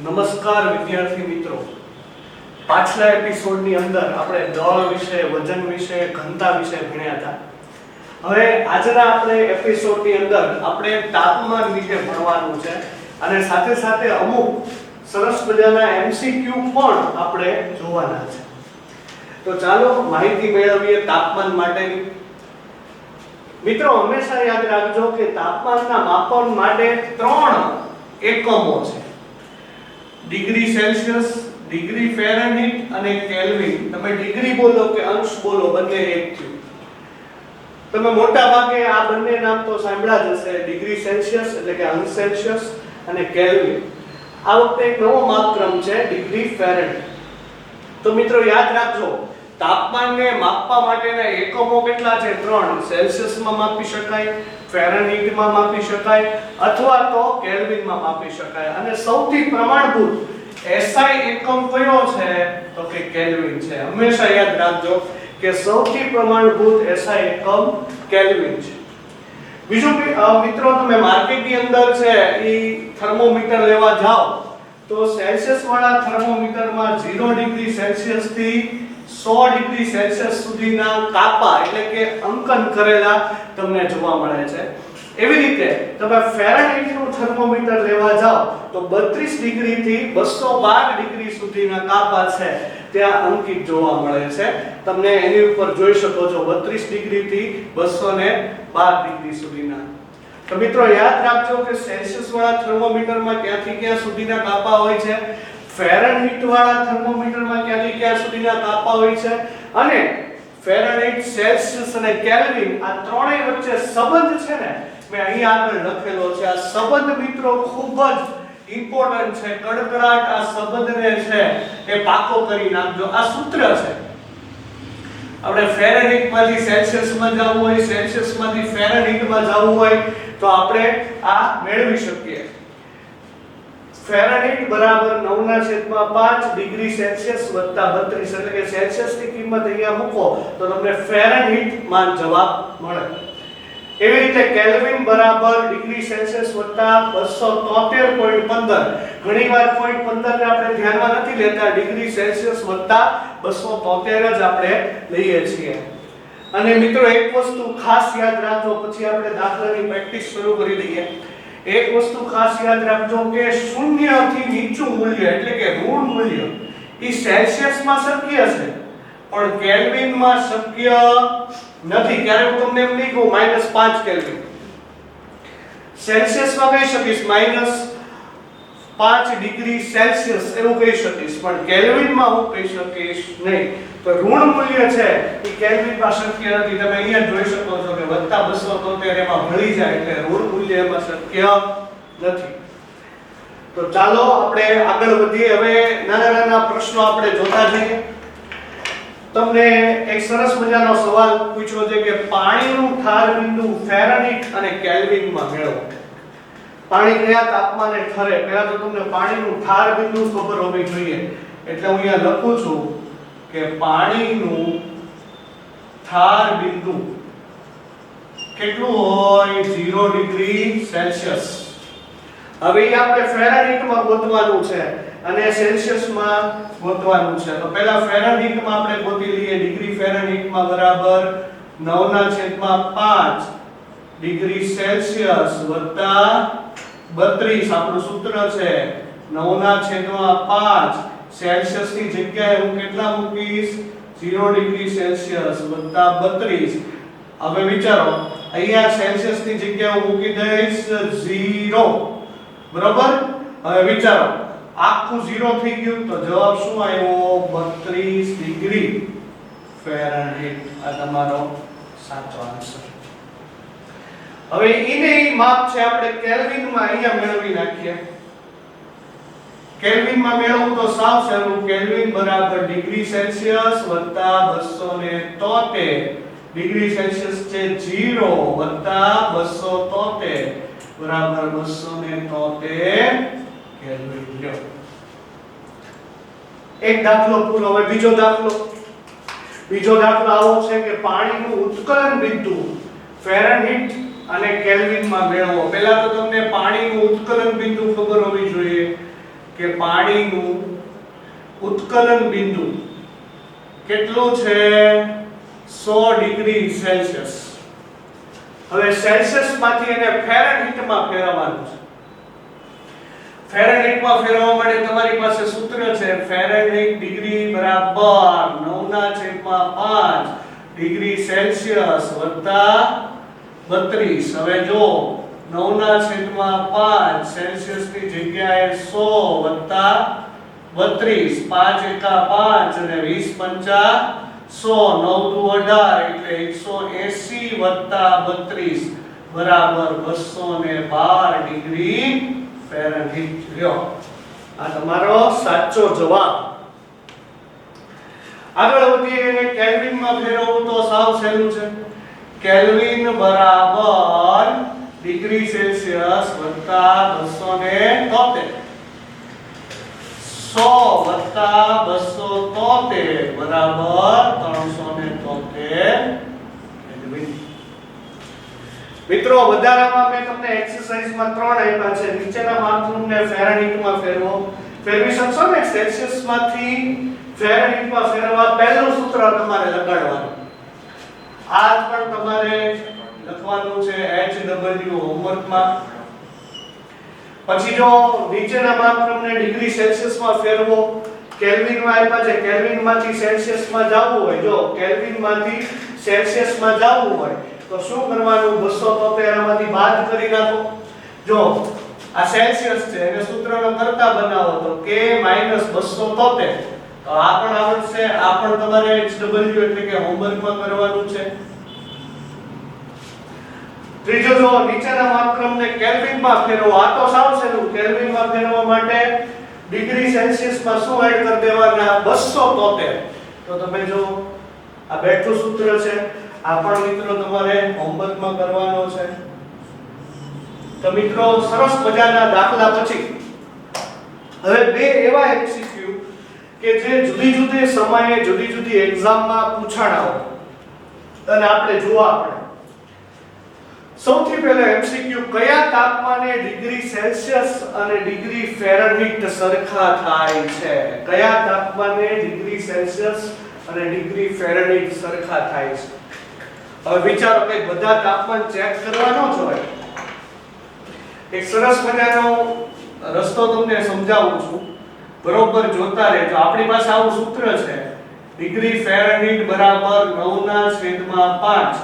નમસ્કાર વિદ્યાર્થી મિત્રો, પાછલા એપિસોડની અંદર આપણે દળ વિશે, વજન વિશે, ઘનતા વિશે ભણ્યા હતા. હવે આજના આપણે એપિસોડની અંદર આપણે તાપમાન વિશે ભણવાનું છે અને સાથે સાથે અમુક સરસ મજાના એમસીક્યુ પણ આપણે જોવાના છે. તો ચાલો માહિતી મેળવીએ તાપમાન માટેની. મિત્રો, હંમેશા યાદ રાખજો કે તાપમાનના માપન માટે 3 એકમો છે: ડિગ્રી સેલ્સિયસ, ડિગ્રી ફેરનહીટ અને કેલ્વિન. તમે ડિગ્રી બોલો કે અંશ બોલો, બંને એક થયું. તમે મોટા ભાગે આ બંને નામ તો સાંભળ્યા જ હશે, ડિગ્રી સેલ્સિયસ એટલે કે અંશ સેલ્સિયસ અને કેલ્વિન. આ વખતે એક નવો માપક્રમ છે, ડિગ્રી ફેરનહીટ. તો મિત્રો યાદ રાખજો, તાપમાનને માપવા માટેના એકમો કેટલા છે? 3. સેલ્સિયસમાં માપી શકાય, ફેરનહીટમાં માપી શકાય અથવા તો કેલ્વિનમાં માપી શકાય. અને સૌથી પ્રમાણભૂત SI એકમ કયો છે? તો કે કેલ્વિન છે. હંમેશા યાદ રાખજો કે સૌથી પ્રમાણભૂત SI એકમ કેલ્વિન છે. બીજું મિત્રો, તમે માર્કેટની અંદર છે ઈ થર્મોમીટર લેવા જાઓ તો સેલ્સિયસ વાળા થર્મોમીટરમાં 0 ડિગ્રી સેલ્સિયસ થી 100 ડિગ્રી સેલ્સિયસ સુધીના કાપા એટલે કે અંકન કરેલા તમને જોવા મળે છે. એવી રીતે તમે ફેરનહીટનું થર્મોમીટર લેવા જાઓ તો 32 ડિગ્રી થી 212 ડિગ્રી સુધીના કાપા છે ત્યાં અંકિત જોવા મળે છે. તમને એની ઉપર જોઈ શકો છો 32 ડિગ્રી થી 212 ડિગ્રી સુધીના. તો મિત્રો યાદ રાખજો કે સેલ્સિયસ વાળા થર્મોમીટરમાં ક્યાંથી ક્યાં સુધીના કાપા હોય છે, ફેરનહીટ વાળા થર્મોમીટરમાં ક્યાંથી ક્યાં સુધીના કાપા હોય છે, અને ફેરનહીટ, સેલ્સિયસ અને કેલ્વિન આ ત્રણેય વચ્ચે સંબંધ છે ને, મેં અહીં આગળ લખેલો છે. આ સંબંધ મિત્રો ખૂબ જ ઇમ્પોર્ટન્ટ છે. કડકડાટ આ સંબંધને છે એ પાકો કરી નાખજો. આ સૂત્ર છે. આપણે ફેરનહીટમાંથી સેલ્સિયસમાં જવું હોય, સેલ્સિયસમાંથી ફેરનહીટમાં જવું હોય તો આપણે આ મેળવી શકીએ. ફેરનહીટ બરાબર 9/5 ડિગ્રી સેલ્સિયસ વત્તા 32 એટલે કે સેલ્સિયસની કિંમત અહીંયા મૂકો તો તમને ફેરનહીટમાં જવાબ મળે. એવી રીતે કેલ્વિન બરાબર ડિગ્રી સેલ્સિયસ વત્તા 273.15. ઘણીવાર 0.15 ને આપણે ધ્યાનમાં નથી લેતા, ડિગ્રી સેલ્સિયસ વત્તા 273 જ આપણે લઈએ છીએ. અને મિત્રો એક વસ્તુ ખાસ યાદ રાખજો, પછી આપણે દાખલાની પ્રેક્ટિસ શરૂ કરી દઈએ. એક વસ્તુ ખાસ યાદ રાખજો કે 0 થી નીચું મૂલ્ય એટલે કે ઋણ મૂલ્ય એ સેલ્સિયસમાં શક્ય છે પણ કેલ્વિનમાં શક્ય નથી. ક્યારે હું તમને એમ નહીં કહું -5 કેલ્વિન, સેલ્સિયસમાં કહી શકીશ -5 ડિગ્રી સેલ્સિયસ એવું કહી શકીશ, પણ કેલ્વિનમાં હું કહી શકીશ નહીં. તો ઋણ મૂલ્ય છે એ કેલ્વિનમાં શક્ય નથી. તમે અહીંયા જોઈ શકો છો કે +273 એમાં ભળી જાય એટલે ઋણ મૂલ્ય એમાં શક્ય નથી. તો ચાલો આપણે આગળ વધીએ. હવે નાના નાના પ્રશ્નો આપણે જોતા જઈએ. તમને એક સરસ મજાનો સવાલ પૂછ્યો છે કે પાણીનું ઠાર બિંદુ ફેરનહીટ અને કેલ્વિનમાં મેળવો. પાણી કયા તાપમાને ઠરે? પહેલા તો તમને પાણીનું ઠાર બિંદુ ખબર હોવી જોઈએ. એટલે હું અહીંયા લખું છું કે પાણીનું ઠાર બિંદુ કેટલું હોય? 0 ડિગ્રી સેલ્સિયસ. હવે આપણે ફેરનહીટમાં ગોતવાનું છે અને સેલ્સિયસમાં ગોતવાનું છે. તો પહેલા ફેરનહીટમાં આપણે ગોતી લઈએ. ડિગ્રી ફેરનહીટમાં બરાબર 9/5 ડિગ્રી સેલ્સિયસ વત્તા 32 આપણું સૂત્ર છે. 9/5 સેલ્સિયસની જગ્યાએ હું કેટલા મૂકીશ? 0 ડિગ્રી સેલ્સિયસ વત્તા 32. હવે વિચારો, અહીંયા સેલ્સિયસની જગ્યાએ હું મૂકી દઈશ 0. બરોબર? હવે વિચારો, આખું 0 થઈ ગયું તો જવાબ શું આવ્યો? 32 ડિગ્રી ફેરનહીટ. આ તમારો સાચો આન્સર. હવે ઈને માપ છે આપણે કેલ્વિનમાં અહીંયા મેળવી નાખીએ. કેલ્વિનમાં મેળવવું તો સાવ સહેલું. કેલ્વિન બરાબર ડિગ્રી સેલ્સિયસ વત્તા 273 ડિગ્રી સેલ્સિયસ છે 0 વત્તા 273 બરાબર 273 કેલ્વિન. લ્યો એક દાખલો પૂરો. હવે બીજો દાખલો આવો છે કે પાણીનું ઉત્કલન બિંદુ ફેરનહીટ અને કેલ્વિનમાં મેળવો. પહેલા તો તમને પાણીનું ઉત્કલન બિંદુ ખબર હોવી જોઈએ કે પાણીનું ઉત્કલન બિંદુ કેટલું છે 100 ડિગ્રી સેલ્સિયસ. હવે સેલ્સિયસ માંથી એને ફેરનહીટમાં ફેરવવાનું છે. ફેરનહીટમાં ફેરવવા માટે તમારી પાસે સૂત્ર છે ફેરનહીટ ડિગ્રી બરાબર 9/5 ડિગ્રી સેલ્સિયસ વત્તા 32. હવે જો 9/5 સેલ્સિયસ ની જગ્યાએ 100 વત્તા 32, 5 એકા 5 અને 20 પંચા 100, 9 દુ 18 એટલે 180 વત્તા 32 બરાબર 212 ડિગ્રી ફેરનહીટ. લ્યો આ તમારો સાચો જવાબ. આગળ વધીએ. કેલ્વિનમાં ફેરવવું તો સાવ સહેલું છે. કેલ્વિન બરાબર ડિગ્રી સેલ્સિયસ વત્તા 273, 100 વત્તા 273 બરાબર 373 કેલ્વિન. મિત્રો વધારામાં મેં તમને એક્સરસાઇઝમાં 3 આપ્યા છે. નીચેના માપદંડને ફેરનહીટમાં ફેરવી શકશો ને? સેલ્સિયસ માંથી ફેરનહીટમાં ફેરવવા પહેલું સૂત્ર તમારે લગાડવાનું. આ પણ તમારે લખવાનું છે HW હોમવર્કમાં. પછી જો નીચેના માપદંડને ડિગ્રી સેલ્સિયસમાં ફેરવો, કેલ્વિનમાં આપ્યા છે, કેલ્વિનમાંથી સેલ્સિયસમાં જવું હોય, જો કેલ્વિનમાંથી સેલ્સિયસમાં જવું હોય તો શું કરવાનું? 273 માંથી બાદ કરી નાખો. જો આ સેલ્સિયસ છે એને સૂત્રનો કરતા બનાવો તો K - 273. તો આ પણ આવડશે. આ પણ તમારે HW એટલે કે હોમવર્કમાં કરવાનું છે. ત્રીજો જો નીચેના માપક્રમને કેલ્વિનમાં ફેરવો. આ તો સાવ સહેલું. કેલ્વિનમાં ફેરવવા માટે ડિગ્રી સેલ્સિયસમાં શું એડ કરી દેવાના? 273. તો તમે જો આ બેઠું સૂત્ર છે. આ પણ મિત્રો તમારે હોમવર્કમાં કરવાનો છે. તો મિત્રો સરસ મજાના દાખલા પછી હવે બે એવા એમસીક્યુ કે જે જુદી જુદી સમયે જુદી જુદી એક્ઝામમાં પૂછાણા હોય અને આપણે જોવા પડે. સૌથી પહેલા એમસીક્યુ કયા તાપમાને ડિગ્રી સેલ્સિયસ અને ડિગ્રી ફેરનહીટ સરખા થાય છે? કયા તાપમાને ડિગ્રી સેલ્સિયસ અને ડિગ્રી ફેરનહીટ સરખા થાય છે? હવે વિચારો કે બધા તાપમાન ચેક કરવાનો જ હોય. એક સરસ મજાનો રસ્તો તમને સમજાવું છું, બરોબર જોતા રહેજો. આપણી પાસે આવું સૂત્ર છે ડિગ્રી ફેરનહીટ બરાબર 9/5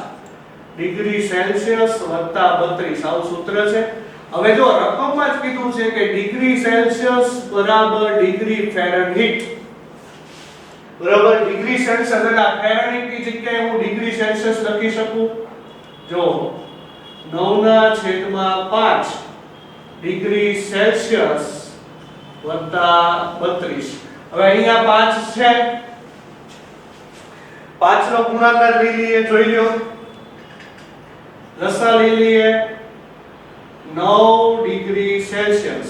ડિગ્રી સેલ્સિયસ વત્તા 32. આવું સૂત્ર છે. હવે જો રકમમાં જ કીધું છે કે ડિગ્રી સેલ્સિયસ બરાબર ડિગ્રી ફેરનહીટ બરાબર ડિગ્રી સેલ્સિયસ એટલે ફેરનહીટ ની જગ્યાએ હું ડિગ્રી સેલ્સિયસ લખી શકું. જો 9/5 ડિગ્રી સેલ્સિયસ વત્તા 32. હવે અહીંયા 5 છે, 5 નો ગુણાકાર લઈ લઈએ. જોઈ લ્યો, લસા લઈ લઈએ. 9 ડિગ્રી સેલ્સિયસ.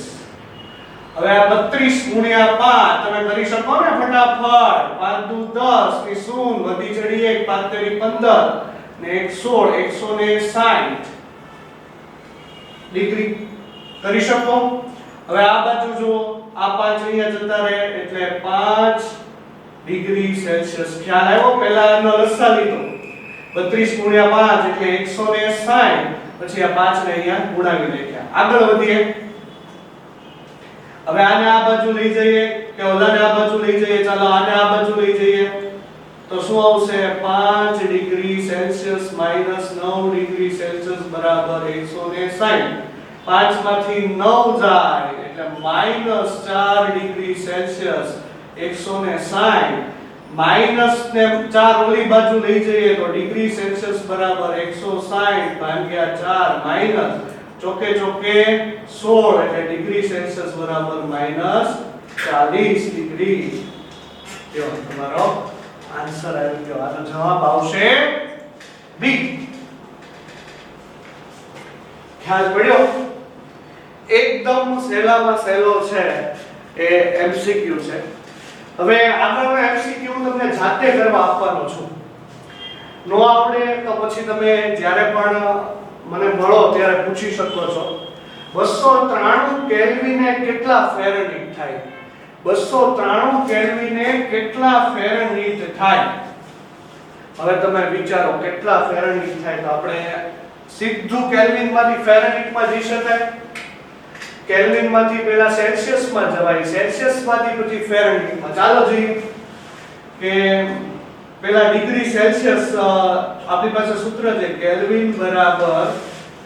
હવે આ 32 ગુણ્યા 5 તમે કરી શકો ને ફટાફટ. 5 દુ 10 ની 0 વધી ચડી 1 5 તેરી 15 ને 1 16 160 ડિગ્રી કરી શકો. હવે આ બાજુ જો આ 5 અહીંયા જતા રહે એટલે 5 ડિગ્રી સેલ્સિયસ. ખ્યાલ આવ્યો? પહેલા આનો લસા લીધો 32 ગુણ્યા 5 એટલે 160, પછી આ 5 ને અહીંયા ગુણાવી નાખ્યા. આગળ વધીએ. હવે આને આ બાજુ લઈ જઈએ કે ઓલાને આ બાજુ લઈ જઈએ? ચાલો આને આ બાજુ લઈ જઈએ તો શું આવશે? 5 degree Celsius minus 9 degree Celsius બરાબર 160. 5 માંથી 9 જાય એટલે માઈનસ 4 ડિગ્રી સેલ્સિયસ 160. માઈનસ ને 4 ઓલી બાજુ લઈ જઈએ તો ડિગ્રી સેલ્સિયસ બરાબર 160 ભાગ્યા 4 માઈનસ ચોકે ચોકે 16 એટલે ડિગ્રી સેલ્સિયસ બરાબર માઈનસ 40 ડિગ્રી. જો તમારો આન્સર આવી ગયો. આનો જવાબ આવશે બી. ખ્યાલ પડ્યો? એકદમ સહેલામાં સહેલો છે એ એમસીક્યુ છે. હવે આગળનો એમસીક્યુ તમને જાતે કરવા આપવાનો છું. નો આવડે તો પછી તમે જ્યારે પણ મને મળો ત્યારે પૂછી શકો છો. 293 કેલ્વિને કેટલા ફેરનહીટ થાય? 293 કેલ્વિને કેટલા ફેરનહીટ થાય? હવે તમે વિચારો કેટલા ફેરનહીટ થાય તો આપણે સીધું કેલ્વિન માંથી ફેરનહીટ માં જઈ શકાય? કેલ્વિન માંથી પહેલા સેલ્સિયસ માં જવાય, સેલ્સિયસ માંથી પછી ફેરનહીટ માં. ચાલો જોઈએ કે પહેલા ડિગ્રી સેલ્સિયસ આપણી પાસે સૂત્ર છે કેલ્વિન બરાબર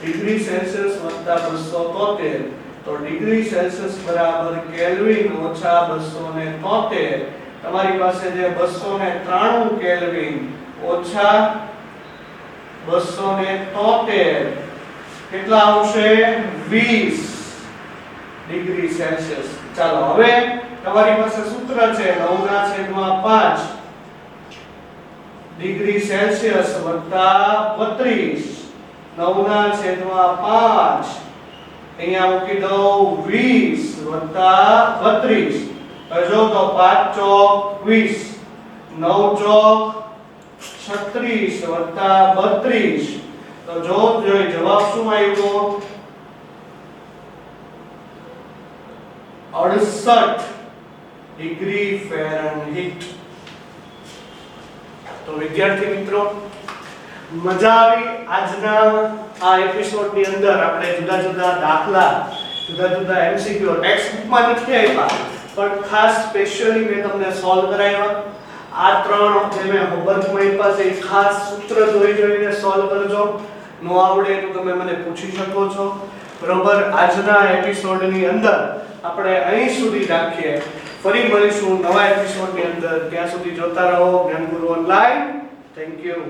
ડિગ્રી સેલ્સિયસ વત્તા 273. તો ડિગ્રી સેલ્સિયસ બરાબર કેલ્વિન ઓછા 273. તમારી પાસે જે 293 કેલ્વિન ઓછા 273 કેટલા આવશે? 20 ડિગ્રી સેલ્સિયસ. ચાલો હવે તમારી પાસે સૂત્ર છે 9/5 ડિગ્રી સેલ્સિયસ વત્તા 32. 9/5 અહીંયા મૂકી દઉં 20 વત્તા 32. હવે જો તો 5 ચોક 20, 9 ચોક 36 વત્તા 32. તો જો જવાબ શું આવ્યો? 68 ડિગ્રી ફેરનહીટ. તો વિદ્યાર્થી મિત્રો, મજા આવી આજના આ એપિસોડની અંદર. આપણે જુદા જુદા દાખલા, જુદા જુદા એમસીક્યુ ટેક્સ્ટ બુકમાં નથી આપ્યા, પણ ખાસ સ્પેશિયલી મેં તમને સોલ્વ કરાવ્યા. આ ત્રણ જે મેં હોમવર્કમાં આપ્યા છે એ ખાસ સૂત્ર જોઈને સોલ્વ કરજો. નો આવડે તો તમે મને પૂછી શકો છો. બરોબર, આજના એપિસોડની અંદર આપણે અહીં સુધી રાખીએ. ફરી મળીશું નવા એપિસોડની અંદર. ત્યાં સુધી જોતા રહો જ્ઞાનગુરુ ઓનલાઈન. Thank you.